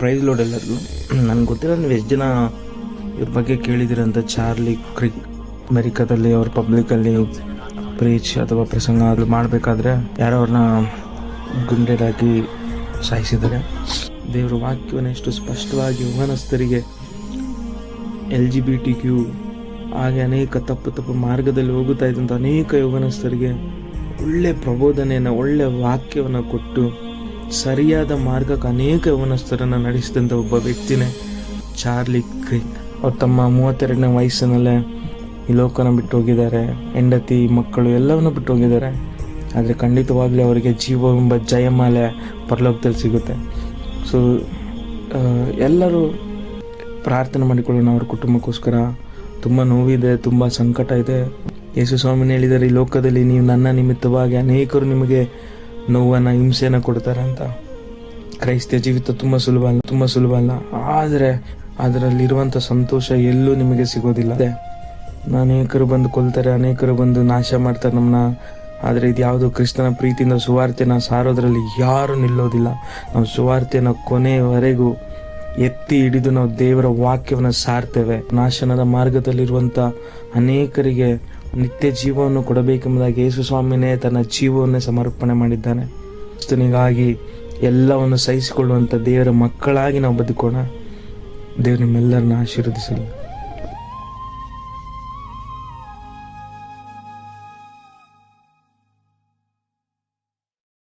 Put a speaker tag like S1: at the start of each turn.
S1: Price load ಎಲ್ಲರಿಗೂ. ನನಗೆ ಗೊತ್ತಿರೋ ನೀವು ಎಷ್ಟು ಜನ ಇವ್ರ ಬಗ್ಗೆ ಕೇಳಿದಿರಂತ. ಚಾರ್ಲಿ ಕ್ರಿಕ್ ಅಮೆರಿಕಾದಲ್ಲಿ ಅವ್ರ ಪಬ್ಲಿಕಲ್ಲಿ ಪ್ರೀಚ್ ಅಥವಾ ಪ್ರಸಂಗ ಅದು ಮಾಡಬೇಕಾದ್ರೆ ಯಾರೋ ಅವ್ರನ್ನ ಗುಂಡೆದಾಗಿ ಸಾಯಿಸಿದ್ದಾರೆ. ದೇವರ ವಾಕ್ಯವನ್ನು ಎಷ್ಟು ಸ್ಪಷ್ಟವಾಗಿ ಯೌವನಸ್ಥರಿಗೆ, LGBTQ ಹಾಗೆ ಅನೇಕ ತಪ್ಪು ಮಾರ್ಗದಲ್ಲಿ ಹೋಗುತ್ತಾ ಇದ್ದಂಥ ಅನೇಕ ಯೌವನಸ್ಥರಿಗೆ ಒಳ್ಳೆ ಪ್ರಬೋಧನೆಯನ್ನು, ಒಳ್ಳೆ ವಾಕ್ಯವನ್ನು ಕೊಟ್ಟು ಸರಿಯಾದ ಮಾರ್ಗಕ್ಕೆ ಅನೇಕ ಯೌವನಸ್ಥರನ್ನು ನಡೆಸಿದಂಥ ಒಬ್ಬ ವ್ಯಕ್ತಿನೇ ಚಾರ್ಲಿ ಕ್ರಿಕ್. ಅವ್ರು ತಮ್ಮ 32ನೇ ವಯಸ್ಸಿನಲ್ಲೇ ಈ ಲೋಕನ ಬಿಟ್ಟು ಹೋಗಿದ್ದಾರೆ. ಹೆಂಡತಿ, ಮಕ್ಕಳು ಎಲ್ಲವನ್ನು ಬಿಟ್ಟು ಹೋಗಿದ್ದಾರೆ. ಆದರೆ ಖಂಡಿತವಾಗ್ಲೂ ಅವರಿಗೆ ಜೀವವೆಂಬ ಜಯಮಾಲೆ ಪರಲೋಕದಲ್ಲಿ ಸಿಗುತ್ತೆ. ಸೊ ಎಲ್ಲರೂ ಪ್ರಾರ್ಥನೆ ಮಾಡಿಕೊಳ್ಳೋಣ ಅವ್ರ ಕುಟುಂಬಕ್ಕೋಸ್ಕರ. ತುಂಬ ನೋವಿದೆ, ತುಂಬ ಸಂಕಟ ಇದೆ. ಯೇಸು ಸ್ವಾಮಿನ ಹೇಳಿದ್ದಾರೆ, ಈ ಲೋಕದಲ್ಲಿ ನೀವು ನನ್ನ ನಿಮಿತ್ತವಾಗಿ ಅನೇಕರು ನಿಮಗೆ ನೋವನ್ನು, ಹಿಂಸೆಯನ್ನು ಕೊಡ್ತಾರೆ ಅಂತ. ಕ್ರೈಸ್ತ ಜೀವಿತ ತುಂಬ ಸುಲಭ ಅಲ್ಲ. ಆದರೆ ಅದರಲ್ಲಿರುವಂಥ ಸಂತೋಷ ಎಲ್ಲೂ ನಿಮಗೆ ಸಿಗೋದಿಲ್ಲ. ಅನೇಕರು ಬಂದು ಕೊಲ್ತಾರೆ, ಅನೇಕರು ಬಂದು ನಾಶ ಮಾಡ್ತಾರೆ ನಮ್ಮನ್ನ. ಆದರೆ ಇದು ಯಾವುದು ಕ್ರಿಸ್ತನ ಪ್ರೀತಿಯಿಂದ ಸುವಾರ್ತೆನ ಸಾರೋದ್ರಲ್ಲಿ ಯಾರೂ ನಿಲ್ಲೋದಿಲ್ಲ. ನಾವು ಸುವಾರ್ತೆನ ಕೊನೆಯವರೆಗೂ ಎತ್ತಿ ಹಿಡಿದು ನಾವು ದೇವರ ವಾಕ್ಯವನ್ನು ಸಾರ್ತೇವೆ. ನಾಶನದ ಮಾರ್ಗದಲ್ಲಿರುವಂಥ ಅನೇಕರಿಗೆ ನಿತ್ಯ ಜೀವವನ್ನು ಕೊಡಬೇಕೆಂಬುದಾಗಿ ಯೇಸು ಸ್ವಾಮಿನೇ ತನ್ನ ಜೀವವನ್ನೇ ಸಮರ್ಪಣೆ ಮಾಡಿದ್ದಾನೆ. ಕ್ರಿಸ್ತನಿಗಾಗಿ ಎಲ್ಲವನ್ನು ಸಹಿಸಿಕೊಳ್ಳುವಂಥ ದೇವರ ಮಕ್ಕಳಾಗಿ ನಾವು ಬದುಕೋಣ. ದೇವರು ನಿಮ್ಮೆಲ್ಲರನ್ನ ಆಶೀರ್ವದಿಸಲಿ.